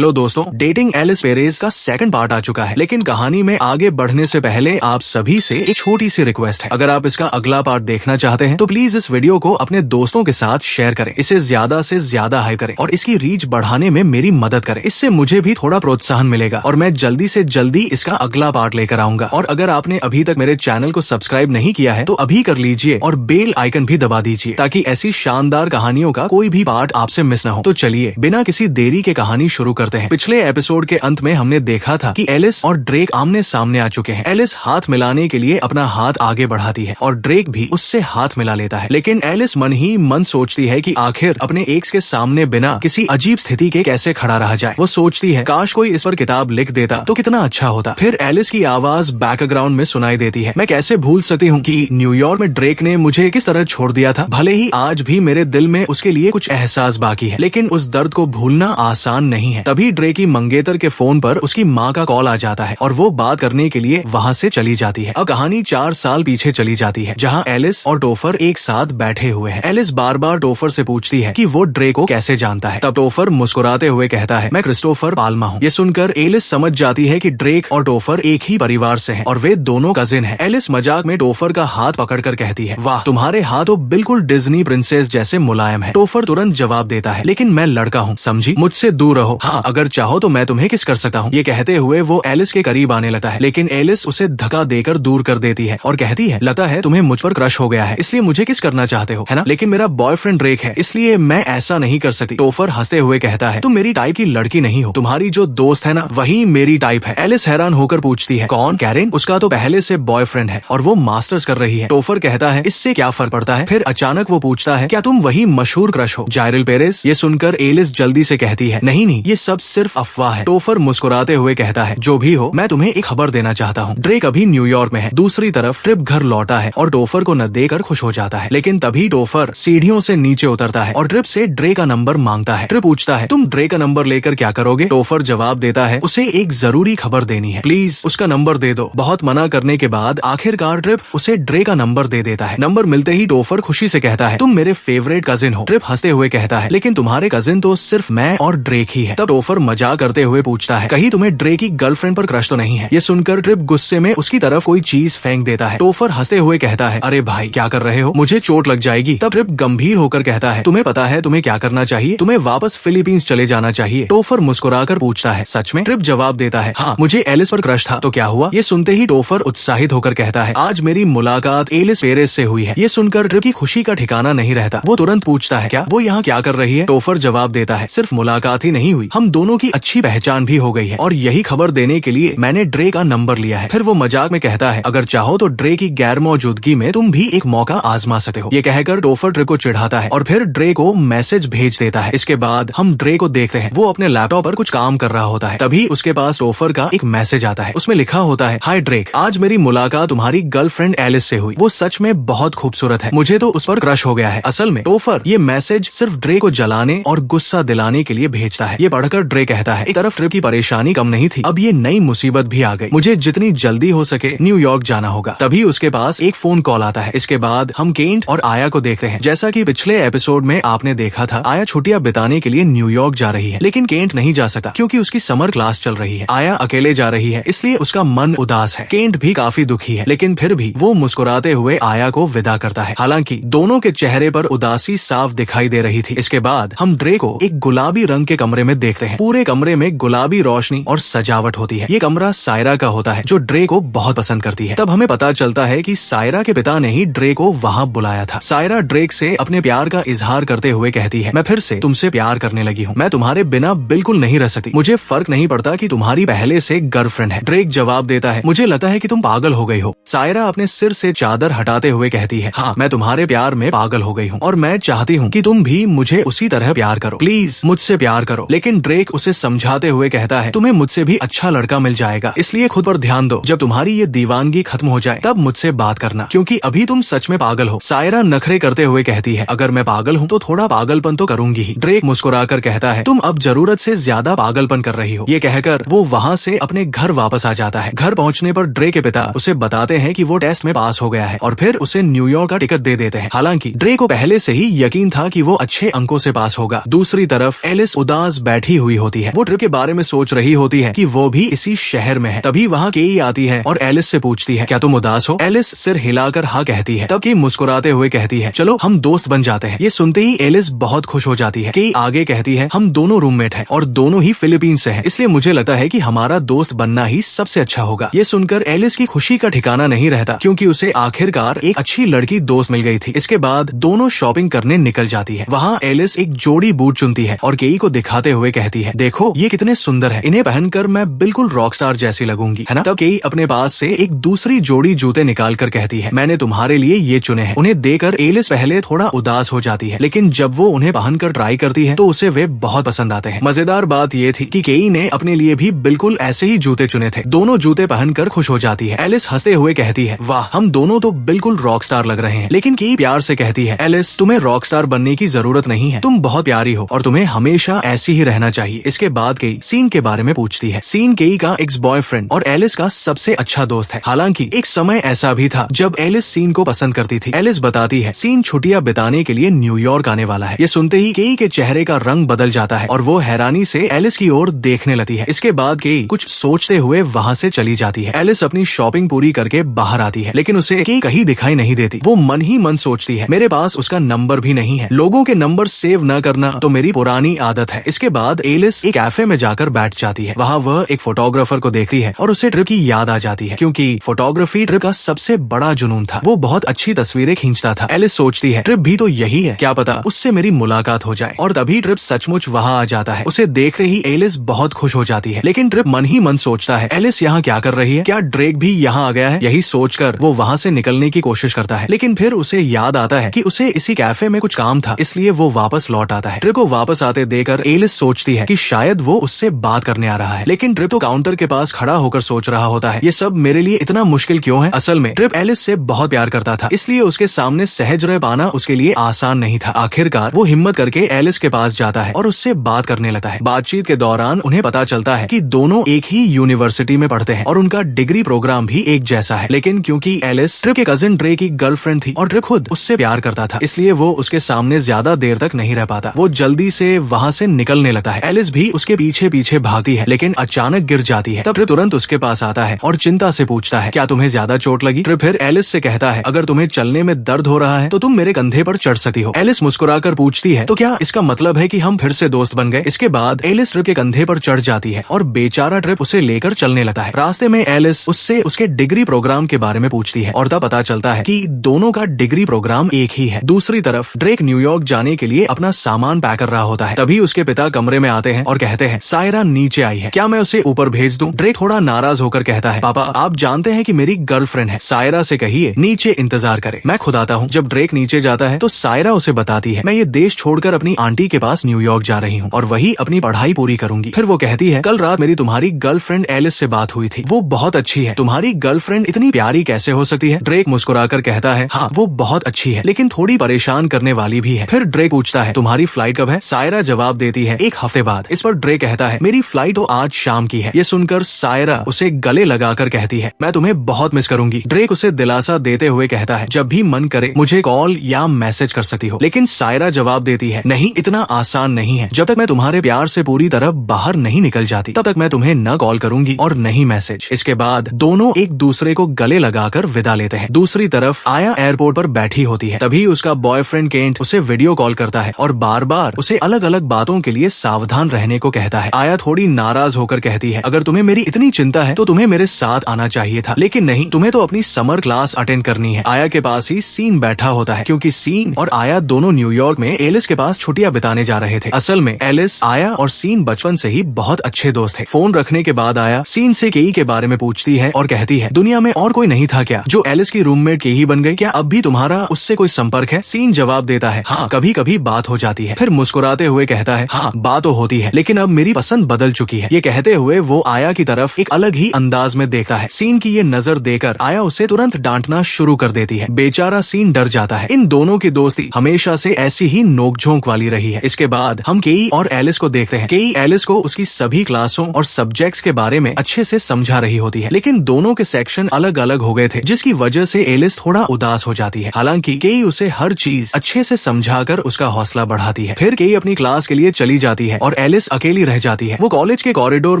Hello दोस्तों, dating Alice Perez का second part आ चुका है, लेकिन कहानी में आगे बढ़ने से पहले आप सभी से एक छोटी सी रिक्वेस्ट है। अगर आप इसका अगला पार्ट देखना चाहते हैं तो प्लीज इस वीडियो को अपने दोस्तों के साथ शेयर करें, इसे ज्यादा से ज्यादा हाइप करें और इसकी रीच बढ़ाने में मेरी मदद करें। इससे मुझे भी थोड़ा प्रोत्साहन मिलेगा और मैं जल्दी से जल्दी इसका अगला पार्ट लेकर आऊंगा। और अगर आपने अभी तक मेरे चैनल को सब्सक्राइब नहीं किया है तो अभी कर लीजिए और बेल आइकन भी दबा दीजिए ताकि ऐसी शानदार कहानियों का कोई भी पार्ट आपसे मिस न हो। तो चलिए बिना किसी देरी के कहानी शुरू करते हैं। पिछले एपिसोड के अंत में हमने देखा था कि एलिस और ड्रेक आमने सामने आ चुके हैं। एलिस हाथ मिलाने के लिए अपना हाथ आगे बढ़ाती है और ड्रेक भी उससे हाथ मिला लेता है, लेकिन एलिस मन ही मन सोचती है कि आखिर अपने एक्स के सामने बिना किसी अजीब स्थिति के कैसे खड़ा रहा जाए। वो सोचती है काश कोई इस पर किताब लिख देता तो कितना अच्छा होता। फिर एलिस की आवाज बैकग्राउंड में सुनाई देती है, मैं कैसे भूल सकती हूँ कि न्यूयॉर्क में ड्रेक ने मुझे किस तरह छोड़ दिया था। भले ही आज भी मेरे दिल में उसके लिए कुछ एहसास बाकी है, लेकिन उस दर्द को भूलना आसान नहीं है। तभी ड्रेक की मंगेतर के फोन पर उसकी माँ का कॉल आ जाता है और वो बात करने के लिए वहाँ से चली जाती है। अब कहानी 4 साल पीछे चली जाती है, जहाँ एलिस और टोफर एक साथ बैठे हुए हैं। एलिस बार बार टोफर से पूछती है कि वो ड्रेक को कैसे जानता है। तब टोफर मुस्कुराते हुए कहता है, मैं क्रिस्टोफर पाल्मा हूँ। ये सुनकर एलिस समझ जाती है कि ड्रेक और टोफर एक ही परिवार से हैं और वे दोनों कजिन हैं। एलिस मजाक में टोफर का हाथ पकड़कर कहती है, वाह तुम्हारे हाथ तो बिल्कुल डिज्नी प्रिंसेस जैसे मुलायम है। टोफर तुरंत जवाब देता है, लेकिन मैं लड़का हूँ, समझी, मुझसे दूर रहो। हाँ, अगर चाहो तो मैं तुम्हें किस कर सकता हूँ। ये कहते हुए वो एलिस के करीब आने लगता है, लेकिन एलिस उसे धक्का देकर दूर कर देती है और कहती है, लगता है तुम्हें मुझ पर क्रश हो गया है, इसलिए मुझे किस करना चाहते हो, है ना? लेकिन मेरा बॉयफ्रेंड ड्रेक है, इसलिए मैं ऐसा नहीं कर सकती। टोफर हंसते हुए कहता है, तुम मेरी टाइप की लड़की नहीं हो, तुम्हारी जो दोस्त है ना वही मेरी टाइप है। एलिस हैरान होकर पूछती है, कौन? कैरेन? उसका तो पहले से बॉयफ्रेंड है और वो मास्टर्स कर रही है। टोफर कहता है, इससे क्या फर्क पड़ता है? फिर अचानक वो पूछता है, क्या तुम वही मशहूर क्रश हो, जायरल पेरेज? ये सुनकर एलिस जल्दी से कहती है, नहीं नहीं, ये सब सिर्फ अफवाह है। टोफर मुस्कुराते हुए कहता है, जो भी हो, मैं तुम्हें एक खबर देना चाहता हूँ। ड्रेक अभी न्यूयॉर्क में है। दूसरी तरफ ट्रिप घर लौटा है और टोफर को न देकर खुश हो जाता है, लेकिन तभी टोफर सीढ़ियों से नीचे उतरता है और ट्रिप से ड्रेक का नंबर मांगता है। ट्रिप पूछता है, तुम ड्रेक का नंबर लेकर क्या करोगे? टोफर जवाब देता है, उसे एक जरूरी खबर देनी है, प्लीज उसका नंबर दे दो। बहुत मना करने के बाद आखिरकार ट्रिप उसे ड्रेक का नंबर दे देता है। नंबर मिलते ही टोफर खुशी से कहता है, तुम मेरे फेवरेट कजिन हो। ट्रिप हंसते हुए कहता है, लेकिन तुम्हारे कजिन तो सिर्फ मैं और ड्रेक ही है। तब टोफर मजाक करते हुए पूछता है, कहीं तुम्हें ड्रेक की गर्लफ्रेंड पर क्रश तो नहीं है? ये सुनकर ट्रिप गुस्से में उसकी तरफ कोई चीज फेंक देता है। टोफर हंसते हुए कहता है, अरे भाई क्या कर रहे हो, मुझे चोट लग जाएगी। तब ट्रिप गंभीर होकर कहता है, तुम्हें पता है तुम्हें क्या करना चाहिए? तुम्हें वापस फिलीपींस चले जाना चाहिए। टोफर मुस्कुराकर पूछता है, सच में? ट्रिप जवाब देता है, हाँ, मुझे एलिस पर क्रश था। तो क्या हुआ? ये सुनते ही टोफर उत्साहित होकर कहता है, आज मेरी मुलाकात एलिस पेरेज से हुई है। ये सुनकर ट्रिप की खुशी का ठिकाना नहीं रहता। वो तुरंत पूछता है, क्या वो यहाँ क्या कर रही है? टोफर जवाब देता है, सिर्फ मुलाकात ही नहीं हुई, हम दोनों की अच्छी पहचान भी हो गई है और यही खबर देने के लिए मैंने ड्रेक का नंबर लिया है। फिर वो मजाक में कहता है, अगर चाहो तो ड्रेक की गैर मौजूदगी में तुम भी एक मौका आजमा सकते हो। ये कहकर टोफर ड्रेक को चिढ़ाता है और फिर ड्रेक को मैसेज भेज देता है। इसके बाद हम ड्रेक को देखते हैं, वो अपने लैपटॉप पर कुछ काम कर रहा होता है। तभी उसके पास टोफर का एक मैसेज आता है, उसमें लिखा होता है, हाय ड्रेक, आज मेरी मुलाकात तुम्हारी गर्लफ्रेंड एलिस से हुई। वो सच में बहुत खूबसूरत है, मुझे तो उस पर क्रश हो गया है। असल में टोफर ये मैसेज सिर्फ ड्रेक को जलाने और गुस्सा दिलाने के लिए भेजता है। ये पढ़कर ड्रेक कहता है, एक तरफ ट्रिप की परेशानी कम नहीं थी, अब ये नई मुसीबत भी आ गई, मुझे जितनी जल्दी हो सके न्यूयॉर्क जाना होगा। तभी उसके पास एक फोन कॉल आता है। इसके बाद हम केंट और आया को देखते हैं। जैसा कि पिछले एपिसोड में आपने देखा था, आया छुट्टियां बिताने के लिए न्यूयॉर्क जा रही है, लेकिन केंट नहीं जा सकता क्योंकि उसकी समर क्लास चल रही है। आया अकेले जा रही है, इसलिए उसका मन उदास है। केंट भी काफी दुखी है, लेकिन फिर भी वो मुस्कुराते हुए आया को विदा करता है। हालांकि दोनों के चेहरे पर उदासी साफ दिखाई दे रही थी। इसके बाद हम ड्रेक को एक गुलाबी रंग के कमरे में देखते हैं। पूरे कमरे में गुलाबी रोशनी और सजावट होती है। ये कमरा सायरा का होता है, जो ड्रेक को बहुत पसंद करती है। तब हमें पता चलता है कि सायरा के पिता ने ही ड्रेक को वहाँ बुलाया था। सायरा ड्रेक से अपने प्यार का इजहार करते हुए कहती है, मैं फिर से तुमसे प्यार करने लगी हूँ, मैं तुम्हारे बिना बिल्कुल नहीं रह सकती, मुझे फर्क नहीं पड़ता कि तुम्हारी पहले से गर्लफ्रेंड है। ड्रेक जवाब देता है, मुझे लगता है कि तुम पागल हो गई हो। सायरा अपने सिर से चादर हटाते हुए कहती है, हाँ, मैं तुम्हारे प्यार में पागल हो गई हूँ और मैं चाहती हूँ कि तुम भी मुझे उसी तरह प्यार करो, प्लीज मुझसे प्यार करो। लेकिन ड्रेक उसे समझाते हुए कहता है, तुम्हें मुझसे भी अच्छा लड़का मिल जाएगा, इसलिए खुद पर ध्यान दो। जब तुम्हारी ये दीवानगी खत्म हो जाए तब मुझसे बात करना, क्योंकि अभी तुम सच में पागल हो। सायरा नखरे करते हुए कहती है, अगर मैं पागल हूँ तो थोड़ा पागलपन तो करूंगी ही। ड्रेक मुस्कुराकर कहता है, तुम अब जरूरत से ज्यादा पागलपन कर रही हो। ये कहकर वो वहाँ से अपने घर वापस आ जाता है। घर पहुँचने पर ड्रेक के पिता उसे बताते हैं कि वो टेस्ट में पास हो गया है और फिर उसे न्यूयॉर्क का टिकट दे देते हैं। हालांकि ड्रेक को पहले से ही यकीन था कि वो अच्छे अंकों से पास होगा। दूसरी तरफ एलिस उदास बैठी हुई हुई होती है। वो ट्रिप के बारे में सोच रही होती है कि वो भी इसी शहर में है। तभी वहाँ केई आती है और एलिस से पूछती है, क्या तुम उदास हो? एलिस सिर हिलाकर हाँ कहती है। तब केई मुस्कुराते हुए कहती है, चलो हम दोस्त बन जाते हैं। ये सुनते ही एलिस बहुत खुश हो जाती है। केई आगे कहती है, हम दोनों रूममेट हैं और दोनों ही फिलीपीन से हैं, इसलिए मुझे लगता है कि हमारा दोस्त बनना ही सबसे अच्छा होगा। ये सुनकर एलिस की खुशी का ठिकाना नहीं रहता, क्योंकि उसे आखिरकार एक अच्छी लड़की दोस्त मिल गई थी। इसके बाद दोनों शॉपिंग करने निकल जाती है। वहाँ एलिस एक जोड़ी बूट चुनती है और केई को दिखाते हुए कहती है, देखो ये कितने सुंदर है, इन्हें पहनकर मैं बिल्कुल रॉकस्टार जैसी लगूंगी, है ना? तब केई अपने पास से एक दूसरी जोड़ी जूते निकाल कर कहती है, मैंने तुम्हारे लिए ये चुने हैं। उन्हें देखकर एलिस पहले थोड़ा उदास हो जाती है, लेकिन जब वो उन्हें पहनकर ट्राई करती है तो उसे वे बहुत पसंद आते हैं। मजेदार बात ये थी कि केई ने अपने लिए भी बिल्कुल ऐसे ही जूते चुने थे। दोनों जूते पहनकर खुश हो जाती है। एलिस हंसते हुए कहती है, वाह हम दोनों तो बिल्कुल रॉकस्टार लग रहे हैं। लेकिन केई प्यार से कहती है, एलिस तुम्हें रॉकस्टार बनने की जरूरत नहीं है, तुम बहुत प्यारी हो और तुम्हें हमेशा ऐसी ही रहना चाहिए। इसके बाद केई सीन के बारे में पूछती है। सीन केई का एक्स बॉयफ्रेंड और एलिस का सबसे अच्छा दोस्त है। हालांकि एक समय ऐसा भी था जब एलिस सीन को पसंद करती थी। एलिस बताती है, सीन छुट्टियां बिताने के लिए न्यूयॉर्क आने वाला है। ये सुनते ही केई के चेहरे का रंग बदल जाता है और वो हैरानी से एलिस की ओर देखने लगती है। इसके बाद केई कुछ सोचते हुए वहाँ से चली जाती है। एलिस अपनी शॉपिंग पूरी करके बाहर आती है, लेकिन उसे केई कहीं दिखाई नहीं देती। वो मन ही मन सोचती है, मेरे पास उसका नंबर भी नहीं है। लोगों के नंबर सेव न करना तो मेरी पुरानी आदत है। इसके बाद एलिस एक कैफे में जाकर बैठ जाती है। वहाँ वह एक फोटोग्राफर को देखती है और उसे ट्रिप की याद आ जाती है, क्योंकि फोटोग्राफी ट्रिप का सबसे बड़ा जुनून था। वो बहुत अच्छी तस्वीरें खींचता था। एलिस सोचती है, ट्रिप भी तो यही है, क्या पता उससे मेरी मुलाकात हो जाए। और तभी ट्रिप सचमुच वहाँ आ जाता है। उसे देखते ही एलिस बहुत खुश हो जाती है, लेकिन ट्रिप मन ही मन सोचता है, एलिस यहाँ क्या कर रही है? क्या ड्रेक भी यहाँ आ गया है? यही सोचकर वो वहाँ से निकलने की कोशिश करता है, लेकिन फिर उसे याद आता है कि उसे इसी कैफे में कुछ काम था, इसलिए वो वापस लौट आता है। ट्रिप को वापस आते देखकर एलिस सोचती है कि शायद वो उससे बात करने आ रहा है, लेकिन ट्रिप तो काउंटर के पास खड़ा होकर सोच रहा होता है, ये सब मेरे लिए इतना मुश्किल क्यों है? असल में ट्रिप एलिस से बहुत प्यार करता था, इसलिए उसके सामने सहज रह पाना उसके लिए आसान नहीं था। आखिरकार वो हिम्मत करके एलिस के पास जाता है और उससे बात करने लगता है। बातचीत के दौरान उन्हें पता चलता है कि दोनों एक ही यूनिवर्सिटी में पढ़ते हैं और उनका डिग्री प्रोग्राम भी एक जैसा है। लेकिन क्योंकि एलिस ट्रिप के कजिन ड्रे की गर्लफ्रेंड थी और ट्रिप खुद उससे प्यार करता था, इसलिए वो उसके सामने ज्यादा देर तक नहीं रह पाता। वो जल्दी से वहाँ से निकलने लगता है। एलिस भी उसके पीछे पीछे भागती है, लेकिन अचानक गिर जाती है। तब ट्रिप तुरंत उसके पास आता है और चिंता से पूछता है, क्या तुम्हें ज्यादा चोट लगी? ट्रिप फिर एलिस से कहता है, अगर तुम्हें चलने में दर्द हो रहा है तो तुम मेरे कंधे पर चढ़ सकती हो। एलिस मुस्कुराकर पूछती है, तो क्या इसका मतलब है कि हम फिर से दोस्त बन गए? इसके बाद एलिस ट्रिप के कंधे पर चढ़ जाती है और बेचारा ट्रिप उसे लेकर चलने लगता है। रास्ते में एलिस उससे उसके डिग्री प्रोग्राम के बारे में पूछती है और तब पता चलता है कि दोनों का डिग्री प्रोग्राम एक ही है। दूसरी तरफ ड्रेक न्यूयॉर्क जाने के लिए अपना सामान पैक कर रहा होता है। तभी उसके पिता कमरे में आते हैं और कहते हैं, सायरा नीचे आई है, क्या मैं उसे ऊपर भेज दूं? ड्रेक थोड़ा नाराज होकर कहता है, पापा आप जानते हैं कि मेरी गर्लफ्रेंड है, सायरा से कहिए नीचे इंतजार करे, मैं खुद आता हूँ। जब ड्रेक नीचे जाता है तो सायरा उसे बताती है, मैं ये देश छोड़कर अपनी आंटी के पास न्यूयॉर्क जा रही हूँ और वही अपनी पढ़ाई पूरी करूंगी। फिर वो कहती है, कल रात मेरी तुम्हारी गर्लफ्रेंड एलिस से बात हुई थी, वो बहुत अच्छी है। तुम्हारी गर्लफ्रेंड इतनी प्यारी कैसे हो सकती है? ड्रेक मुस्कुराकर कहता है, हाँ वो बहुत अच्छी है, लेकिन थोड़ी परेशान करने वाली भी है। फिर ड्रेक पूछता है, तुम्हारी फ्लाइट कब है? सायरा जवाब देती है, एक हफ्ते बाद। इस पर ड्रेक कहता है, मेरी फ्लाइट तो आज शाम की है। ये सुनकर सायरा उसे गले लगाकर कहती है, मैं तुम्हें बहुत मिस करूंगी। ड्रेक उसे दिलासा देते हुए कहता है, जब भी मन करे मुझे कॉल या मैसेज कर सकती हो। लेकिन सायरा जवाब देती है, नहीं इतना आसान नहीं है, जब तक मैं तुम्हारे प्यार से पूरी तरह बाहर नहीं निकल जाती तब तक मैं तुम्हें न कॉल करूंगी और नहीं मैसेज। इसके बाद दोनों एक दूसरे को गले लगाकर विदा लेते हैं। दूसरी तरफ आया एयरपोर्ट पर बैठी होती है। तभी उसका बॉयफ्रेंड केंट उसे वीडियो कॉल करता है और बार बार उसे अलग अलग बातों के लिए सावधान रहने को कहता है। आया थोड़ी नाराज होकर कहती है, अगर तुम्हें मेरी इतनी चिंता है तो तुम्हें मेरे साथ आना चाहिए था, लेकिन नहीं, तुम्हें तो अपनी समर क्लास अटेंड करनी है। आया के पास ही सीन बैठा होता है, क्योंकि सीन और आया दोनों न्यूयॉर्क में एलिस के पास छुट्टियां बिताने जा रहे थे। असल में एलिस, आया और सीन बचपन से ही बहुत अच्छे दोस्त थे। फोन रखने के बाद आया सीन से केई के बारे में पूछती है और कहती है, दुनिया में और कोई नहीं था क्या जो एलिस की रूममेट केई बन गई? क्या अब भी तुम्हारा उससे कोई संपर्क है? सीन जवाब देता है, हाँ कभी कभी बात हो जाती है। फिर मुस्कुराते हुए कहता है, हाँ बात तो होती है, लेकिन अब मेरी पसंद बदल चुकी है। ये कहते हुए वो आया की तरफ एक अलग ही अंदाज में देखता है। सीन की ये नजर देकर आया उसे तुरंत डांटना शुरू कर देती है। बेचारा सीन डर जाता है। इन दोनों की दोस्ती हमेशा से ऐसी ही नोकझोंक वाली रही है। इसके बाद हम केई और एलिस को देखते हैं। केई एलिस को उसकी सभी क्लासों और सब्जेक्ट्स के बारे में अच्छे से समझा रही होती है, लेकिन दोनों के सेक्शन अलग अलग हो गए थे, जिसकी वजह से एलिस थोड़ा उदास हो जाती है। हालांकि केई उसे हर चीज अच्छे से समझाकर उसका हौसला बढ़ाती है। फिर केई अपनी क्लास के लिए चली जाती है और और एलिस अकेली रह जाती है। वो कॉलेज के कॉरिडोर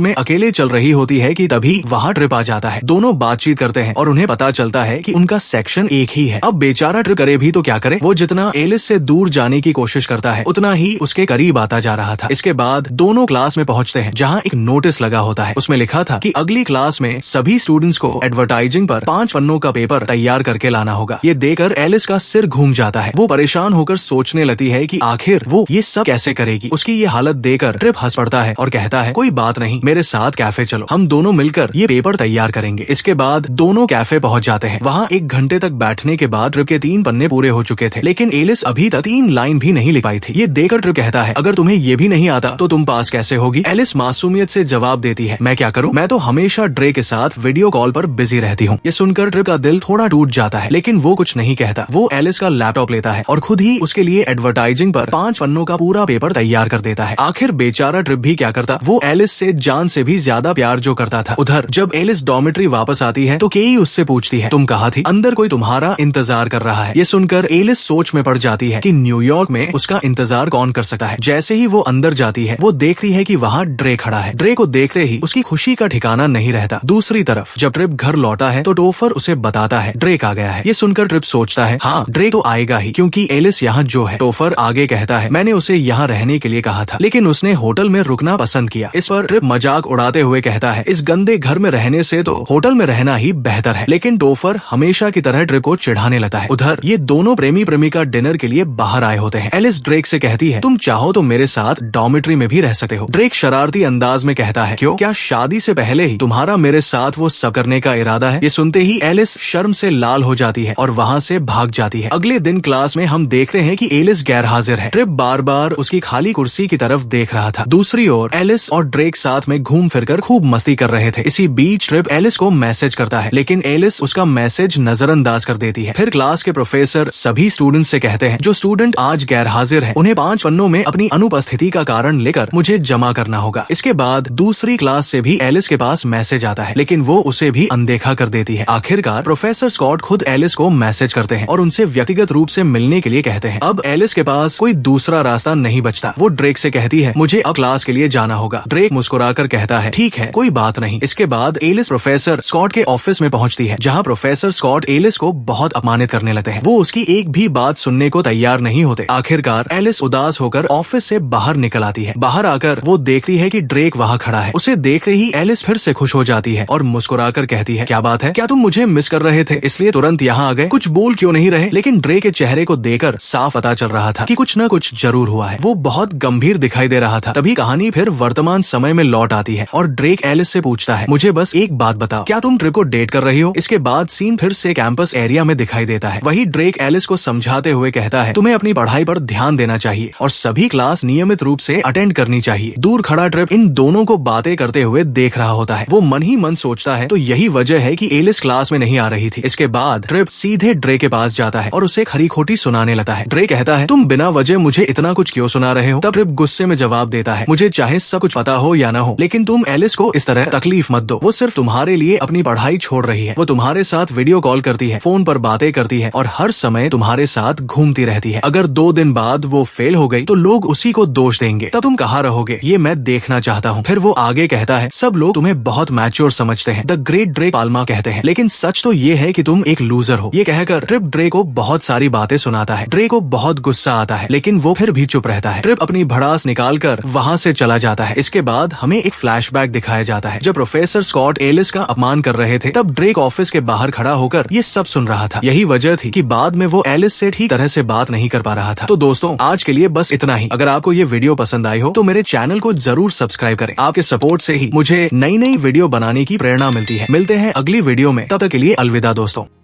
में अकेले चल रही होती है कि तभी वहाँ ट्रिप आ जाता है। दोनों बातचीत करते हैं और उन्हें पता चलता है कि उनका सेक्शन एक ही है। अब बेचारा ट्रिप करे भी तो क्या करे, वो जितना एलिस से दूर जाने की कोशिश करता है उतना ही उसके करीब आता जा रहा था। इसके बाद दोनों क्लास में पहुंचते हैं जहाँ एक नोटिस लगा होता है। उसमें लिखा था कि अगली क्लास में सभी स्टूडेंट्स को एडवर्टाइजिंग पर 5 पन्नों का पेपर तैयार करके लाना होगा। ये देखकर एलिस का सिर घूम जाता है। वो परेशान होकर सोचने लगती है कि आखिर वो ये सब कैसे करेगी। उसकी ये हालत देखकर ट्रिप हंस पड़ता है और कहता है कोई बात नहीं, मेरे साथ कैफे चलो, हम दोनों मिलकर ये पेपर तैयार करेंगे। इसके बाद दोनों कैफे पहुंच जाते हैं। वहाँ 1 घंटे तक बैठने के बाद ट्रिप के 3 पन्ने पूरे हो चुके थे, लेकिन एलिस अभी तक 3 लाइन भी नहीं लिख पाई थी। ये देखकर ट्रिप कहता है अगर तुम्हें ये भी नहीं आता तो तुम पास कैसे होगी। एलिस मासूमियत से जवाब देती है मैं क्या करूँ, मैं तो हमेशा ड्रे के साथ वीडियो कॉल पर बिजी रहती हूँ। ये सुनकर ट्रिप का दिल थोड़ा टूट जाता है, लेकिन वो कुछ नहीं कहता। वो एलिस का लैपटॉप लेता है और खुद ही उसके लिए एडवर्टाइजिंग पर 5 पन्नों का पूरा पेपर तैयार कर देता है। आखिर बेचारा ट्रिप भी क्या करता, वो एलिस से जान से भी ज्यादा प्यार जो करता था। उधर जब एलिस डॉर्मेट्री वापस आती है तो केई उससे पूछती है तुम कहाँ थी, अंदर कोई तुम्हारा इंतजार कर रहा है। ये सुनकर एलिस सोच में पड़ जाती है कि न्यूयॉर्क में उसका इंतजार कौन कर सकता है। जैसे ही वो अंदर जाती है वो देखती है कि वहाँ ड्रे खड़ा है। ड्रे को देखते ही उसकी खुशी का ठिकाना नहीं रहता। दूसरी तरफ जब ट्रिप घर लौटा है तो टोफर उसे बताता है ड्रेक आ गया है। ये सुनकर ट्रिप सोचता है हाँ ड्रेक तो आएगा ही, क्योंकि एलिस यहाँ जो है। टोफर आगे कहता है मैंने उसे यहाँ रहने के लिए कहा था, लेकिन उसने होटल में रुकना पसंद किया। इस पर ट्रिप मजाक उड़ाते हुए कहता है इस गंदे घर में रहने से तो होटल में रहना ही बेहतर है। लेकिन टोफर हमेशा की तरह ट्रिप को चिढ़ाने लगता है। उधर ये दोनों प्रेमी प्रेमिका डिनर के लिए बाहर आए होते हैं। एलिस ड्रेक से कहती है तुम चाहो तो मेरे साथ डॉर्मेट्री में भी रह सकते हो। ड्रेक शरारती अंदाज में कहता है क्यों, क्या शादी से पहले ही तुम्हारा मेरे साथ वो सब करने का इरादा है। ये सुनते ही एलिस शर्म से लाल हो जाती है और वहाँ से भाग जाती है। अगले दिन क्लास में हम देखते हैं कि एलिस गैर हाजिर है। ट्रिप बार बार उसकी खाली कुर्सी की तरफ देख रहा था। दूसरी ओर एलिस और ड्रेक साथ में घूम फिरकर खूब मस्ती कर रहे थे। इसी बीच ट्रिप एलिस को मैसेज करता है, लेकिन एलिस उसका मैसेज नजरअंदाज कर देती है। फिर क्लास के प्रोफेसर सभी स्टूडेंट से कहते हैं जो स्टूडेंट आज गैर हाजिर है उन्हें 5 पन्नों में अपनी अनुपस्थिति का कारण लेकर मुझे जमा करना होगा। इसके बाद दूसरी क्लास से भी एलिस के पास मैसेज आता है, लेकिन वो उसे भी अनदेखा कर देती है। आखिरकार प्रोफेसर स्कॉट खुद एलिस को मैसेज करते हैं और उनसे व्यक्तिगत रूप से मिलने के लिए कहते हैं। अब एलिस के पास कोई दूसरा रास्ता नहीं बचता। वो ड्रेक से कहती है मुझे अब क्लास के लिए जाना होगा। ड्रेक मुस्कुराकर कहता है ठीक है कोई बात नहीं। इसके बाद एलिस प्रोफेसर स्कॉट के ऑफिस में पहुंचती है, जहां प्रोफेसर स्कॉट एलिस को बहुत अपमानित करने लगते हैं। वो उसकी एक भी बात सुनने को तैयार नहीं होते। आखिरकार एलिस उदास होकर ऑफिस से बाहर निकल आती है। बाहर आकर वो देखती है कि ड्रेक वहाँ खड़ा है। उसे देखते ही एलिस फिर से खुश हो जाती है और मुस्कुराकर कहती है क्या बात है, क्या तुम मुझे मिस कर रहे थे इसलिए तुरंत यहाँ आ गए, कुछ बोल क्यों नहीं रहे। लेकिन ड्रेक के चेहरे को देखकर साफ पता चल रहा था कि कुछ न कुछ जरूर हुआ है। वो बहुत गंभीर दिखाई दे रहा था। तभी कहानी फिर वर्तमान समय में लौट आती है और ड्रेक एलिस से पूछता है मुझे बस एक बात बताओ, क्या तुम ट्रिप को डेट कर रही हो। इसके बाद सीन फिर से कैंपस एरिया में दिखाई देता है। वही ड्रेक एलिस को समझाते हुए कहता है तुम्हें अपनी पढ़ाई पर ध्यान देना चाहिए और सभी क्लास नियमित रूप से अटेंड करनी चाहिए। दूर खड़ा ट्रिप इन दोनों को बातें करते हुए देख रहा होता है। वो मन ही मन सोचता है तो यही वजह है कि एलिस क्लास में नहीं आ रही थी। इसके बाद ट्रिप सीधे ड्रेक के पास जाता है और उसे खरी खोटी सुनाने लगता है। ड्रेक कहता है तुम बिना वजह मुझे इतना कुछ क्यों सुना रहे हो। तब ट्रिप गुस्से में जवाब देता है मुझे चाहे सब कुछ पता हो या ना हो, लेकिन तुम एलिस को इस तरह तकलीफ मत दो। वो सिर्फ तुम्हारे लिए अपनी पढ़ाई छोड़ रही है। वो तुम्हारे साथ वीडियो कॉल करती है, फोन पर बातें करती है और हर समय तुम्हारे साथ घूमती रहती है। अगर 2 दिन बाद वो फेल हो गई तो लोग उसी को दोष देंगे, तब तुम कहाँ रहोगे ये मैं देखना चाहता हूँ। फिर वो आगे कहता है सब लोग तुम्हें बहुत मैच्योर समझते हैं, द ग्रेट ड्रेक पाल्मा कहते हैं, लेकिन सच तो ये है कि तुम एक लूजर हो। ये कहकर ट्रिप ड्रेक को बहुत सारी बातें सुनाता है। ड्रेक को बहुत गुस्सा आता है, लेकिन वो फिर भी चुप रहता है। ट्रिप अपनी भड़ास निकालकर वहाँ से चला जाता है। इसके बाद हमें एक फ्लैशबैक दिखाया जाता है। जब प्रोफेसर स्कॉट एलिस का अपमान कर रहे थे तब ड्रेक ऑफिस के बाहर खड़ा होकर ये सब सुन रहा था। यही वजह थी कि बाद में वो एलिस से ठीक तरह से बात नहीं कर पा रहा था। तो दोस्तों आज के लिए बस इतना ही। अगर आपको ये वीडियो पसंद आई हो तो मेरे चैनल को जरूर सब्सक्राइब करें। आपके सपोर्ट से ही मुझे नई नई वीडियो बनाने की प्रेरणा मिलती है। मिलते हैं अगली वीडियो में, तब तक के लिए अलविदा दोस्तों।